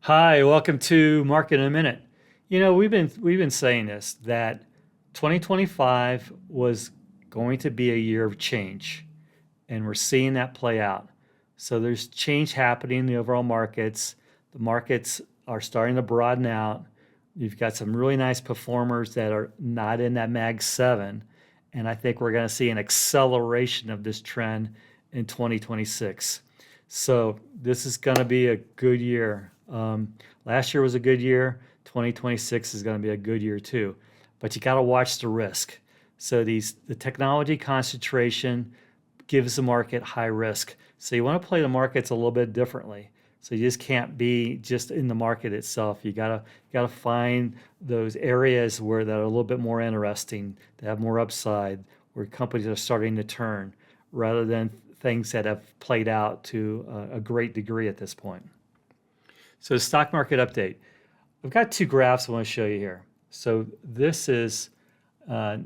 Hi, welcome to Market in a Minute. We've been saying this that 2025 was going to be a year of change, and we're seeing that play out. So there's change happening in the overall markets. The markets are starting to broaden out. You've got some really nice performers that are not in that Mag 7, and I think we're going to see an acceleration of this trend in 2026. So this is going to be a good year. Last year was a good year. 2026 is going to be a good year too, but you got to watch the risk. So the technology concentration gives the market high risk. So you want to play the markets a little bit differently. So you just can't be just in the market itself. You gotta find those areas where that are a little bit more interesting, that have more upside, where companies are starting to turn, rather than things that have played out to a great degree at this point. So stock market update. I've got two graphs I want to show you here. So this is uh,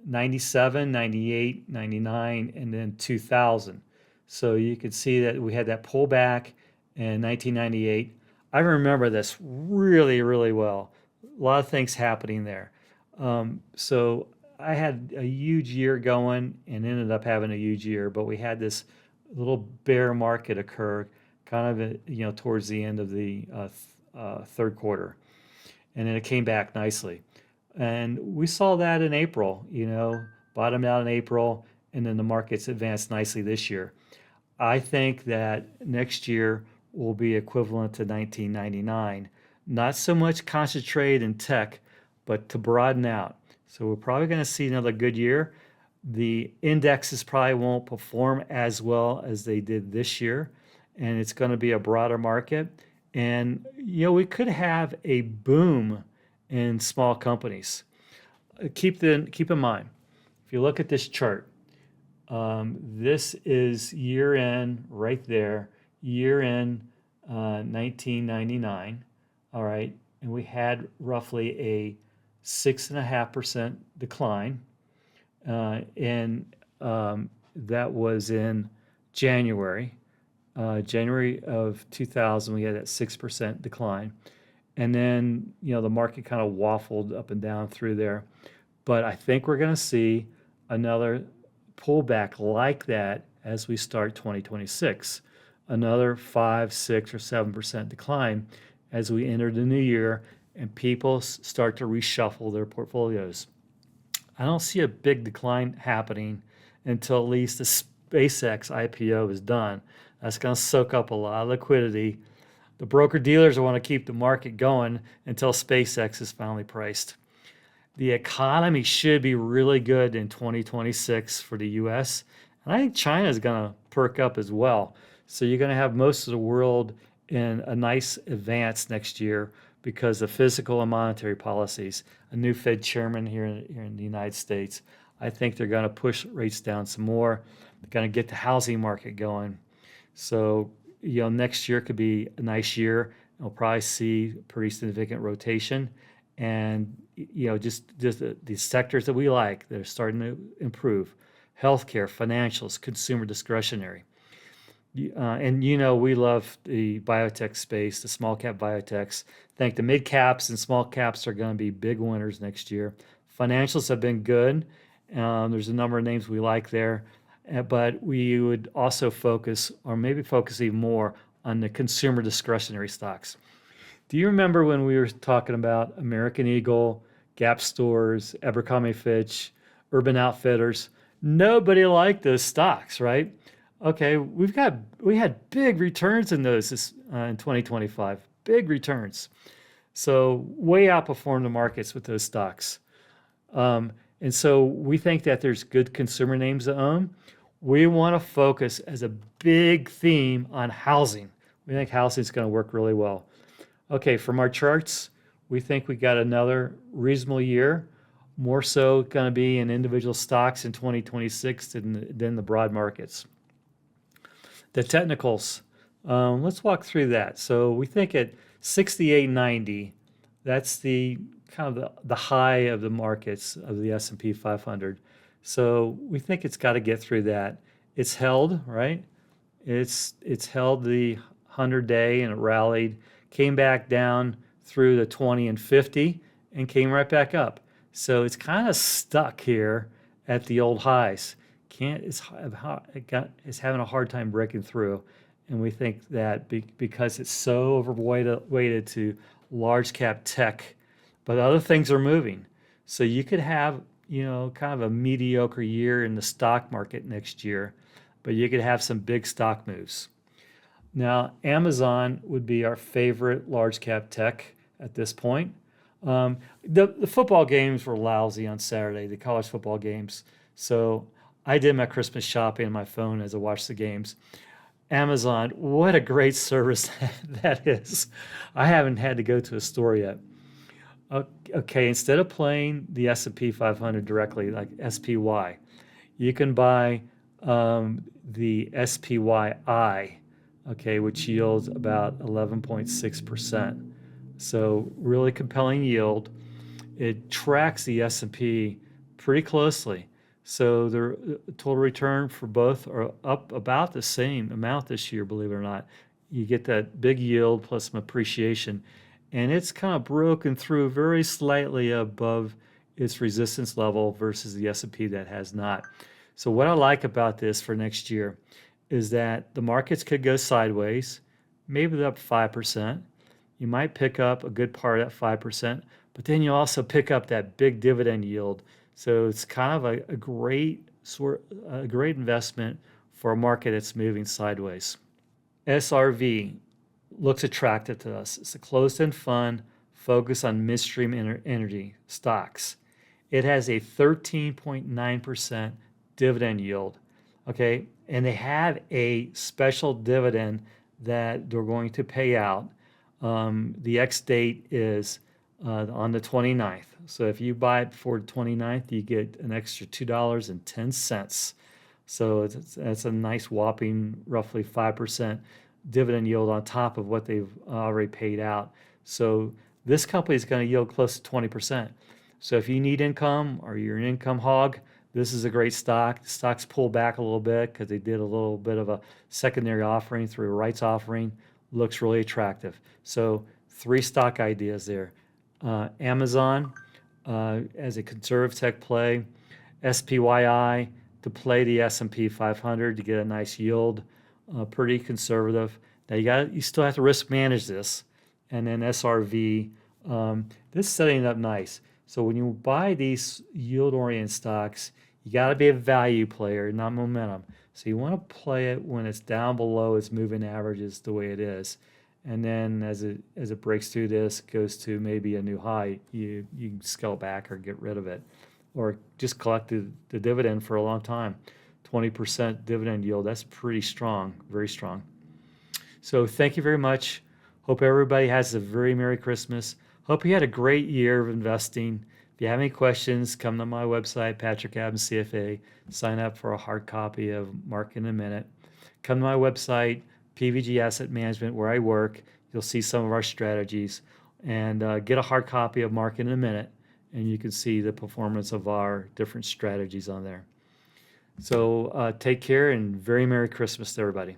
97, 98, 99, and then 2000. So you can see that we had that pullback in 1998. I remember this really, really well. A lot of things happening there. So I had a huge year going and ended up having a huge year, but we had this little bear market occur kind of towards the end of the third quarter, and then it came back nicely. And we saw that in April, bottomed out in April, and then the markets advanced nicely this year. I think that next year will be equivalent to 1999. Not so much concentrated in tech, but to broaden out. So we're probably going to see another good year. The indexes probably won't perform as well as they did this year, and it's going to be a broader market. And we could have a boom in small companies. Keep in mind, if you look at this chart, this is year end right there, year end 1999. All right, and we had roughly a 6.5% decline, and that was in January. January of 2000, we had that 6% decline. And then, the market kind of waffled up and down through there. But I think we're going to see another pullback like that as we start 2026. Another 5, 6, or 7% decline as we enter the new year and people start to reshuffle their portfolios. I don't see a big decline happening until at least the SpaceX IPO is done. That's going to soak up a lot of liquidity. The broker dealers want to keep the market going until SpaceX is finally priced. The economy should be really good in 2026 for the US. And I think China is going to perk up as well. So you're going to have most of the world in a nice advance next year because of fiscal and monetary policies. A new Fed chairman here in the United States. I think they're going to push rates down some more. They're going to get the housing market going. So, next year could be a nice year. We'll probably see pretty significant rotation. And, just the sectors that we like, they're starting to improve. Healthcare, financials, consumer discretionary. And we love the biotech space, the small cap biotechs. I think the mid caps and small caps are going to be big winners next year. Financials have been good. There's a number of names we like there, but we would also focus, or maybe focus even more, on the consumer discretionary stocks. Do you remember when we were talking about American Eagle, Gap Stores, Abercrombie Fitch, Urban Outfitters? Nobody liked those stocks, right? Okay, we had big returns in those in 2025, big returns. So way outperformed the markets with those stocks. And so we think that there's good consumer names to own. We want to focus as a big theme on housing. We think housing is going to work really well. Okay, from our charts, we think we got another reasonable year. More so going to be in individual stocks in 2026 than the broad markets. The technicals, let's walk through that. So we think at 68.90, that's the kind of the high of the markets of the S&P 500. So we think it's got to get through that. It's held, right? It's held the 100-day and it rallied, came back down through the 20 and 50, and came right back up. So it's kind of stuck here at the old highs. Can't it's having a hard time breaking through, and we think that because it's so overweighted to large cap tech, but other things are moving. So you could have, kind of a mediocre year in the stock market next year, but you could have some big stock moves. Now, Amazon would be our favorite large cap tech at this point. The football games were lousy on Saturday, the college football games. So I did my Christmas shopping on my phone as I watched the games. Amazon, what a great service that is. I haven't had to go to a store yet. Okay, instead of playing the S&P 500 directly, like SPY, you can buy the SPYI, okay, which yields about 11.6%. So really compelling yield. It tracks the S&P pretty closely. So the total return for both are up about the same amount this year, believe it or not. You get that big yield plus some appreciation. And it's kind of broken through very slightly above its resistance level versus the S&P that has not. So what I like about this for next year is that the markets could go sideways, maybe up 5%. You might pick up a good part of that 5%, but then you also pick up that big dividend yield. So it's kind of a great investment for a market that's moving sideways. SRV looks attractive to us. It's a closed-end fund focused on midstream energy stocks. It has a 13.9% dividend yield. Okay, and they have a special dividend that they're going to pay out. The ex date is on the 29th. So if you buy it before the 29th, you get an extra $2.10. So that's a nice whopping roughly 5% dividend yield on top of what they've already paid out. So this company is going to yield close to 20%. So if you need income or you're an income hog, this is a great stock. The stock's pulled back a little bit because they did a little bit of a secondary offering through a rights offering. Looks really attractive. So 3 stock ideas there. Amazon as a conservative tech play, SPYI to play the S&P 500 to get a nice yield, pretty conservative. Now you still have to risk manage this, and then SRV. This is setting it up nice. So when you buy these yield-oriented stocks, you got to be a value player, not momentum. So you want to play it when it's down below its moving averages the way it is. And then as it breaks through this, goes to maybe a new high, you can scale back or get rid of it. Or just collect the dividend for a long time. 20% dividend yield, that's pretty strong, very strong. So thank you very much. Hope everybody has a very Merry Christmas. Hope you had a great year of investing. If you have any questions, come to my website, Patrick Adams CFA. Sign up for a hard copy of Market in a Minute. Come to my website, PVG Asset Management, where I work. You'll see some of our strategies. And get a hard copy of Market in a Minute, and you can see the performance of our different strategies on there. So take care and very Merry Christmas to everybody.